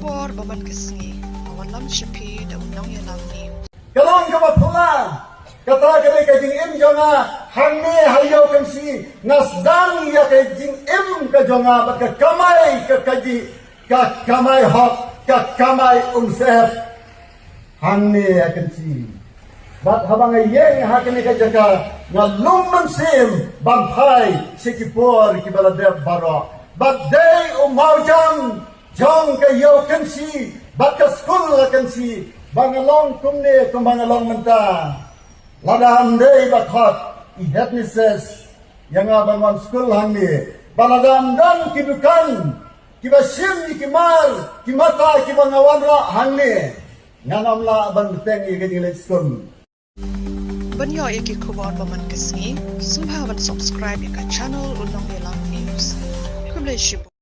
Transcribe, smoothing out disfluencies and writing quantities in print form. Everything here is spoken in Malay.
Kubor baman kesngi, awan lam shipi da unang yalam ni. Kalong ka mapula, kata kare ka jing im jonga, hangne hayo kansi, nasdang ya ka jing im ka jonga, baka kamai ka kaji, ka kamai hok, ka kamai umsef, hangne ya kansi. Bat habang ayeng hakane ka jaga, nga lumman sim, bampai, sikipor, kibaladeb barok. Bat day umaujam, jong ka yo kansi, bat ka skul kansi, bangalong kumne kung bangalong menta. Ladaan day bakhot, ihetnises, yang abangon skul hangni, baladam dan kibukan, kibasim ni kimar, kimata kibangawanra hangni, nganamla ban tengi kadilay skul. Banyo iki kubor baman kesngi, sumhawan subscribe ika channel unang yalam news. Kumle shibu.